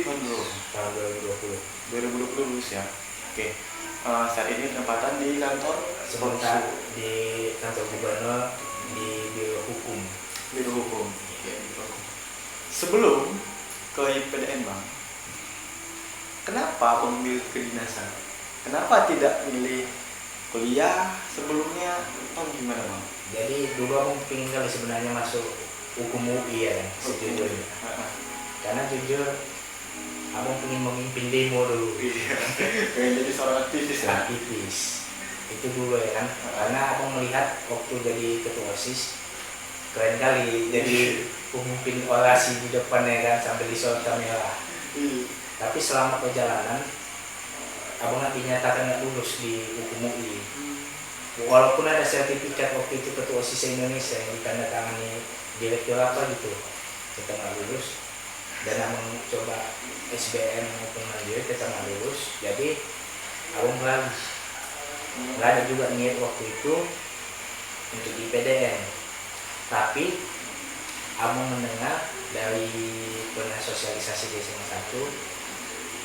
Bandung. tahun 2020. 2020 lulus ya. Oke. Saat ini penempatan di kantor Sementara di kantor gubernur di Biro Hukum. Biro Hukum. Oke, Biro Hukum. Sebelum ke IPDN Bang, kenapa memilih kedinasan? Kenapa tidak milih kuliah sebelumnya atau gimana Bang? Jadi dulu aku pengen kali sebenarnya masuk hukum UI ya, sejujurnya. Karena jujur, aku pengen memimpin demo dulu. Iya. Pengen jadi seorang aktivis ya. Aktivis. Itu dulu ya kan. Karena aku melihat waktu jadi ketua OSIS keren kali. Jadi pemimpin orasi di depannya kan sambil disorot kamera. Tapi selama perjalanan, abang nggak dinyatakan nggak lulus di hukum UI. Walaupun ada sertifikat waktu itu ketua OSIS Indonesia yang ditandatangani direktur apa gitu, kita nggak lulus. Dan abang coba SBM maupun mandiri kita nggak lulus. Jadi abang beralih. Nggak ada juga niat waktu itu untuk IPDN. Tapi abang mendengar dari pernah sosialisasi di SMA 1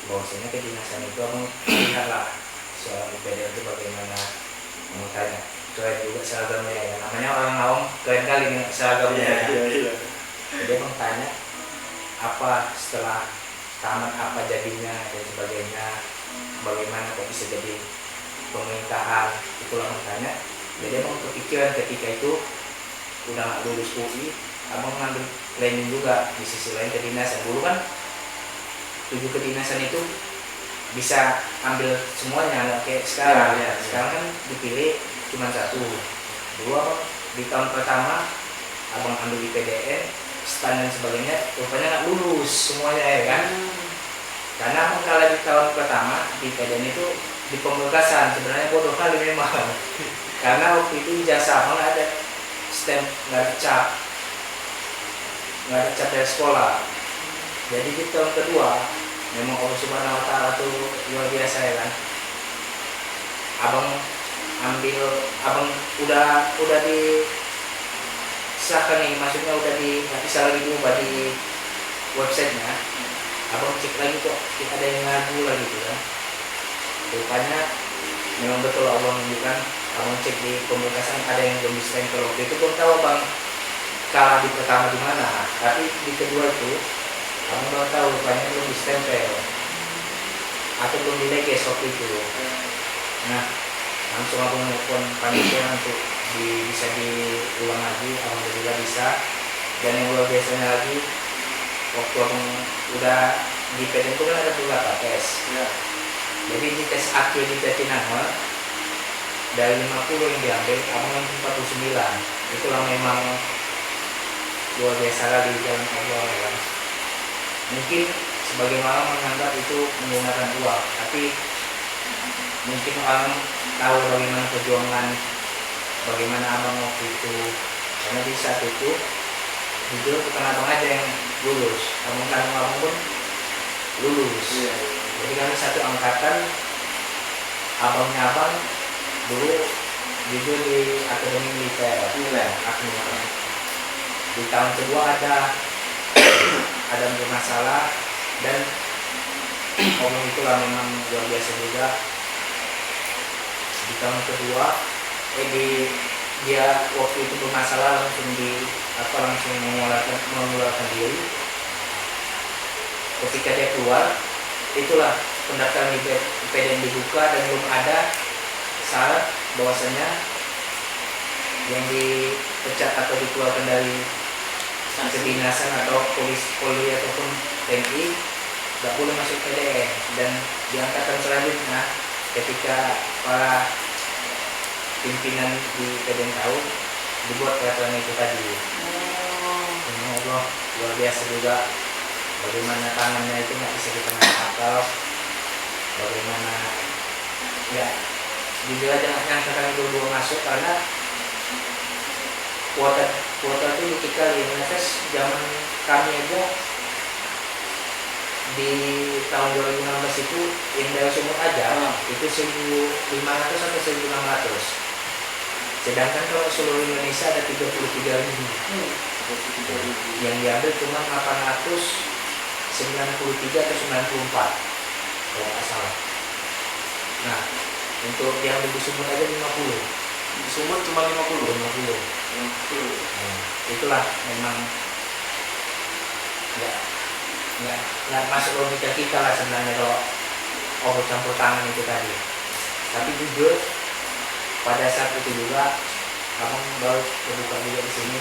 bahwasanya kedinasan itu abang lihatlah soal IPDN itu bagaimana. Mau tanya, keren juga seragamnya ya. Namanya orang awam keren kali nih seragamnya. Iya. Jadi abang tanya apa setelah tamat apa jadinya dan sebagainya, bagaimana kok bisa jadi pemerintahan, itulah abang tanya. Jadi abang kepikiran ketika itu udah nggak lulus UI, abang ngambil planning juga di sisi lain kedinasan. Dulu kan 7 kedinasan itu bisa ambil semuanya, nggak kayak sekarang. Ya. Sekarang kan dipilih cuma 1. Dulu abang di tahun pertama abang ambil IPDN, STAN dan sebagainya, rupanya nggak lulus semuanya ya kan. Karena abang kalah di tahun pertama di IPDN itu di pemberkasan, sebenarnya bodoh kali memang. Karena waktu itu ijazah abang nggak ada stem, nggak ada cap dari sekolah. Jadi di tahun kedua memang Allah Subhanahu Wa Taala tuh luar biasa ya kan. Abang udah disahkan nih, maksudnya udah nggak bisa lagi diubah di websitenya. Abang cek lagi kok ada yang ngagu lagi gitu kan. Rupanya memang betul Allah menunjukkan. Abang cek di pemberkasan ada yang belum disempel. Waktu itu belum tahu bang kalah di pertama di mana, tapi di kedua itu abang baru tahu rupanya belum disempel atau belum dileges waktu itu. Nah, langsung abang nelfon panitia untuk bisa diulang lagi. Alhamdulillah bisa. Dan yang luar biasanya lagi, waktu abang udah di PTN itu kan ada beberapa tes Ya. Jadi di tes akhir di Jatinangor dari 50 yang diambil, abang yang 49. Itulah memang luar biasa kali jalan Allah ya kan. Mungkin sebagian orang menganggap itu menggunakan uang, tapi mungkin orang tahu bagaimana perjuangan, bagaimana abang waktu itu. Karena di saat itu jujur bukan abang aja yang lulus, abang pun lulus. Iya. Jadi kami satu angkatan, abangnya abang dulu jujur di Akademi Militer Akmil. Di tahun kedua ada bermasalah dan omong itulah memang luar biasa juga. Di tahun kedua dia waktu itu bermasalah langsung mengeluarkan diri. Ketika dia keluar, itulah pendaftaran di IPDN dibuka dan belum ada syarat bahwasanya yang dipecat atau dikeluarkan dari kedinasan atau polri ataupun TNI nggak boleh masuk PDN. Dan di angkatan selanjutnya ketika para pimpinan di PDN tahu, dibuat peraturan itu tadi. Allah luar biasa juga bagaimana tangannya itu nggak bisa kita akal, bagaimana ya jujur aja nggak nyangka kami dulu masuk. Karena kuota itu dikit kali. Tes zaman kami aja di tahun 2016 itu yang dari sumur aja itu 1.500 atau 1.600. Sedangkan kalau seluruh Indonesia ada 33.000. Yang diambil cuma 800 93 atau 94 kalau nggak salah. Nah untuk yang di Sumut aja 50. Di Sumut cuma 50. 50. Nah, itulah memang nggak masuk logika kita lah sebenarnya kalau obat campur tangan itu tadi. Tapi jujur pada saat itu juga abang baru terbuka juga di sini,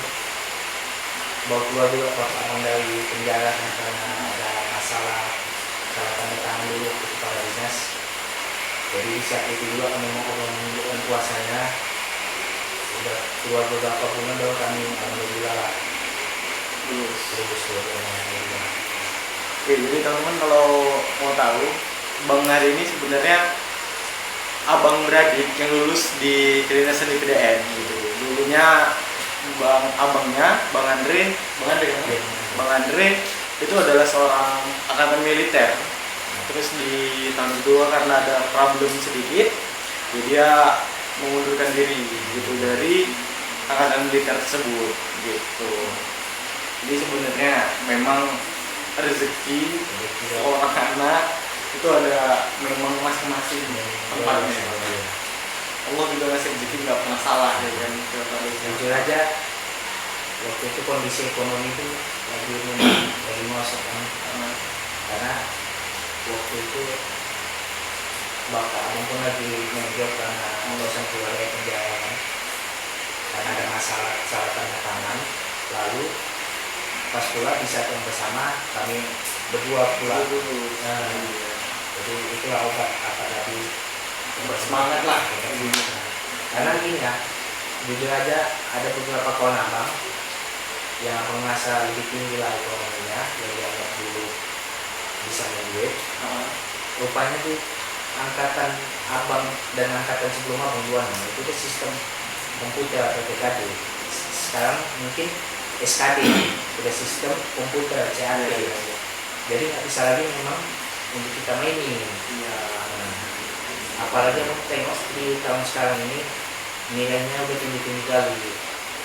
baru keluar juga pas abang dari penjara karena ada masalah tanda tangan dulu ke kepala dinas. Jadi saat itu juga kami mau menunjukkan kuasanya, udah keluar beberapa bulan baru kami alhamdulillah lah lulus. Oke, jadi teman-teman kalau mau tahu, Bang Hari ini sebenarnya abang beradik yang lulus di kedinasan di PDN gitu. Dulunya abangnya Bang Andre kan? Bang Andre itu adalah seorang angkatan militer. Terus di tahun kedua karena ada problem sedikit, jadi dia mengundurkan diri gitu dari angkatan militer tersebut gitu. Jadi sebenarnya memang rezeki orang anak itu ada memang masing-masing tempatnya. Allah juga ngasih rezeki nggak pernah salah ya kan. Jujur aja waktu itu kondisi ekonomi itu lagi ngosok kan. Karena waktu itu bapak abang pun lagi ngejok karena urusan keluarga penjara kan. Karena ada masalah tanda tangan. Lalu pas pula di saat yang bersama kami berdua pula. Jadi itulah obat apa tadi bersemangat lah karena gini ya, jujur aja ada beberapa kawan abang yang merasa lebih tinggi lah ekonominya, yang dianggap dulu bisa duit. Rupanya tuh angkatan abang dan angkatan sebelum abang itu tuh sistem komputer atau TKD. Sekarang mungkin SKD, udah sistem komputer CAD. Jadi nggak bisa lagi memang untuk kita mainin. Apalagi aku tengok di tahun sekarang ini nilainya udah tinggi kali.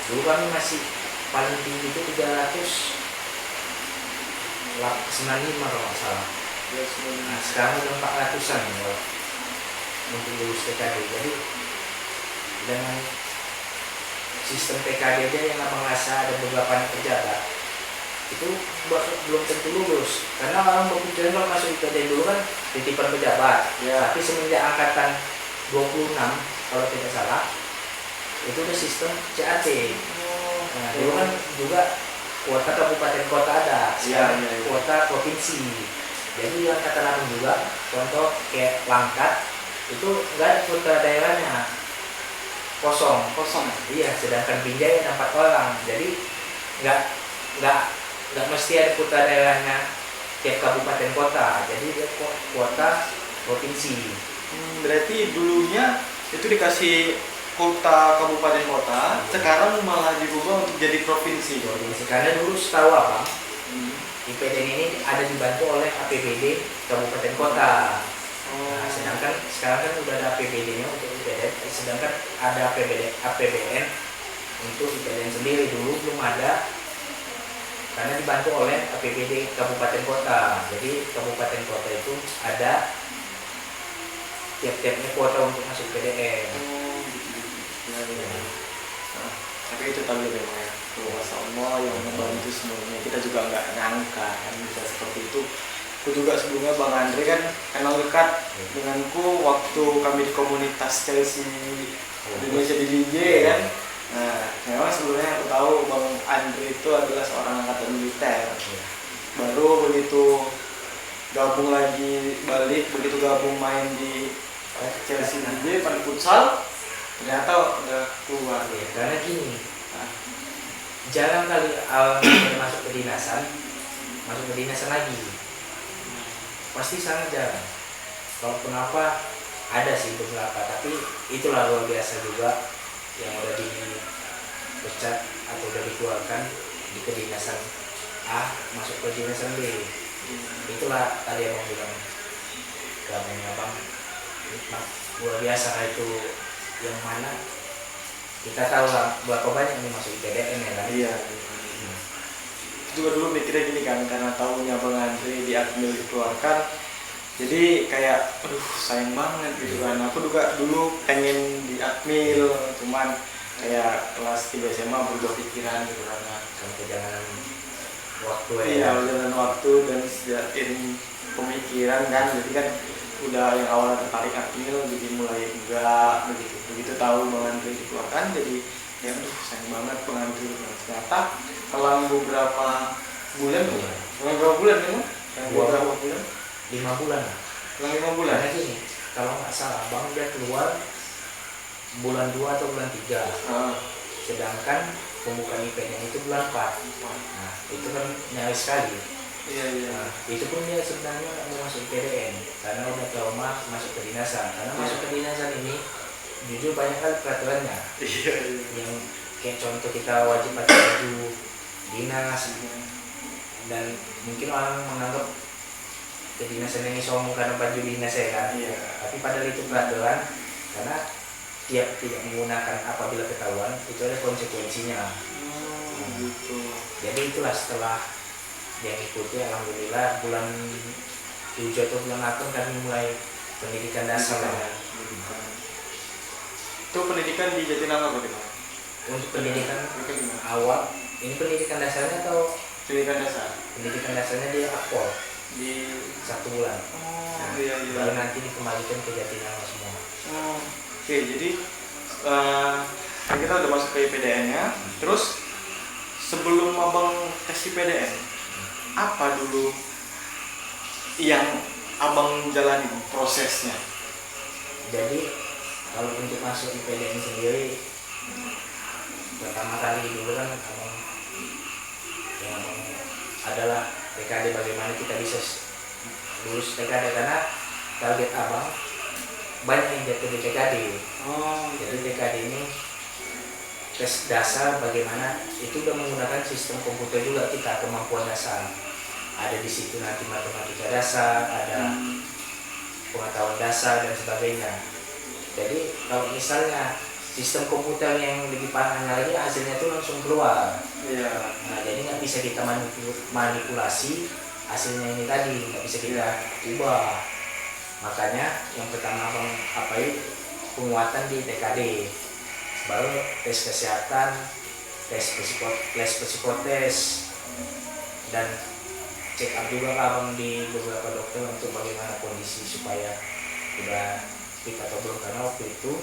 Dulu kami masih paling tinggi itu 395 kalau nggak salah. Nah sekarang udah 400-an ya, untuk lulus TKD. Jadi dengan sistem TKD aja yang abang rasa ada beberapa pejabat itu belum tentu lulus, karena orang berpikiran kalau masuk IPD dulu kan titipan pejabat ya. Tapi semenjak angkatan 26 kalau tidak salah itu udah sistem CAC. Nah, dulu kan juga kuota kabupaten kota ada, sekarang kuota provinsi. Jadi angkatan abang juga contoh kayak Langkat itu nggak ada kuota daerahnya, kosong. Iya, sedangkan Binjai ada 4 orang, jadi nggak mesti ada kuota daerahnya tiap kabupaten kota, jadi dia kuota provinsi. Berarti dulunya itu dikasih kuota kabupaten kota, sekarang malah diubah untuk jadi provinsi. Karena dulu setahu abang, IPDN ini ada dibantu oleh APBD kabupaten kota. Nah, sedangkan sekarang kan udah ada APBD-nya untuk IPDN, sedangkan ada APBN untuk IPDN sendiri. Dulu belum ada, karena dibantu oleh APBD kabupaten kota. Jadi kabupaten kota itu ada tiap-tiapnya kuota untuk masuk PDN. Tapi itu tadi memang ya, kuasa Allah yang membantu semuanya. Kita juga nggak nyangka kan bisa seperti itu. Aku juga sebelumnya Bang Andre kan kenal dekat denganku waktu kami di komunitas Chelsea Indonesia di DJ kan. Nah, memang sebelumnya aku tahu Bang Andre itu adalah seorang angkatan militer. Baru begitu gabung lagi balik, begitu gabung main di Chelsea DJ pada futsal, ternyata udah keluar. Karena gini, jarang kali masuk ke dinasan lagi. Pasti sangat jarang. Kalau kenapa ada sih beberapa, tapi itulah luar biasa juga yang udah dipecat atau udah dikeluarkan di kedinasan A masuk ke kedinasan B. Itulah tadi abang bilang gabungnya abang luar biasa lah itu, yang mana kita tahu lah berapa banyak yang masuk IPDN ya kan. Iya. juga dulu mikirnya gini kan, karena tahunya Bang Andre di Akmil dikeluarkan, jadi kayak aduh sayang banget gitu kan. Aku juga dulu pengen di Akmil, cuman kayak kelas 3 SMA berubah pikiran gitu kan. Kan perjalanan waktu Iya, jalan waktu dan seiring pemikiran kan, jadi kan udah yang awalnya tertarik Akmil jadi mulai enggak begitu. Begitu tahu Bang Andre dikeluarkan, jadi ya aduh sayang banget Bang Andre. Nah, ternyata selang beberapa bulan, selang berapa bulan kan? Selang beberapa bulan, 5 bulan lah. selang 5 bulan. Karena gini, kalau nggak salah Bang dia keluar bulan 2 atau bulan 3. Sedangkan pembukaan IPN itu bulan 4. Nah, itu kan nyaris sekali. Iya. Nah, itu pun dia sebenarnya nggak mau masuk PDN karena udah trauma masuk ke dinasan. Karena masuk ke dinasan ini jujur banyak kali peraturannya. Iya. Yang kayak contoh kita wajib pakai baju dinas, dan mungkin orang menganggap kedinasan ini sombong karena baju dinas ya kan. Iya. Tapi padahal itu peraturan, karena tiap tidak menggunakan apabila ketahuan itu ada konsekuensinya. Gitu. Jadi itulah setelah yang ikuti, alhamdulillah bulan 7 atau bulan 8 kami mulai pendidikan dasar. Itu pendidikan di Jatinangor bagaimana? Untuk pendidikan Gimana? awal, ini pendidikan dasarnya atau Pendidikan dasar pendidikan dasarnya di Akpol di 1 bulan. iya. Baru nanti dikembalikan ke Jatinangor semua. Oke, jadi kan kita udah masuk ke IPDN-nya. Terus sebelum abang tes IPDN, apa dulu yang abang jalani prosesnya? Jadi kalau untuk masuk IPDN sendiri, pertama kali dulu kan abang yang adalah TKD, bagaimana kita bisa lulus TKD, karena target abang banyak yang jatuh di TKD. Jadi TKD ini tes dasar, bagaimana itu udah menggunakan sistem komputer juga, kita kemampuan dasar ada di situ, nanti matematika dasar, ada pengetahuan dasar dan sebagainya. Jadi kalau misalnya sistem komputer yang lebih parahnya lagi, hasilnya itu langsung keluar. Iya. Nah, jadi nggak bisa kita manipulasi hasilnya ini tadi, nggak bisa kita ubah. Makanya yang pertama abang penguatan di TKD, baru tes kesehatan, tes psikotes, dan check up juga abang di beberapa dokter untuk bagaimana kondisi supaya udah fit atau belum, karena waktu itu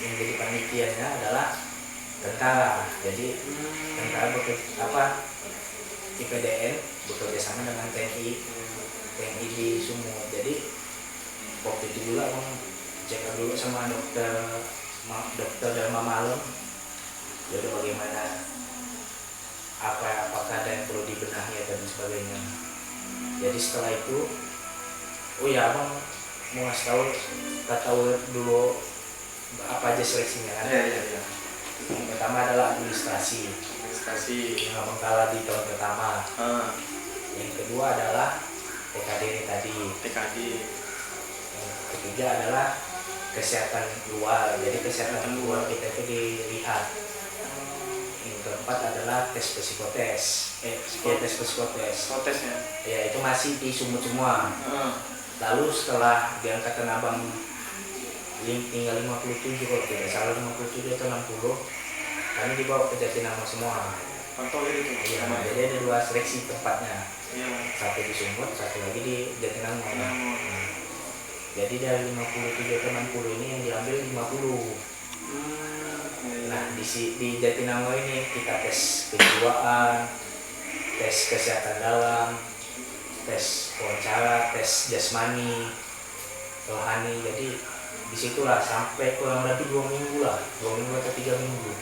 yang jadi panitianya adalah tentara. Jadi tentara IPDN bekerja sama dengan TNI di Sumut. Jadi waktu itu juga abang check up dulu sama dokter Dharma Malam, jadi bagaimana apakah ada yang perlu dibenahi dan sebagainya. Jadi setelah itu, abang mau ngasih tahu dulu apa aja seleksinya kan? Iya. Yang pertama adalah administrasi yang abang kalah di tahun pertama. Yang kedua adalah TKD ini tadi. Yang ketiga adalah kesehatan luar, jadi kesehatan luar kita itu dilihat. Yang keempat adalah tes psikotes. Tes psikotes ya, itu masih di Sumut semua. Lalu setelah di angkatan abang tinggal 57, kalau tidak salah 57 atau 60, kami dibawa ke Jatinangor semua. Iya, jadi ada 2 seleksi tempatnya. Satu di Sumut, satu lagi di Jatinangor. Jadi dari 57 ke 60 ini yang diambil 50. Nah di Jatinangor ini kita tes kejiwaan, tes kesehatan dalam, tes wawancara, tes jasmani, rohani. Jadi disitulah sampai kurang lebih 2 minggu atau 3 minggu.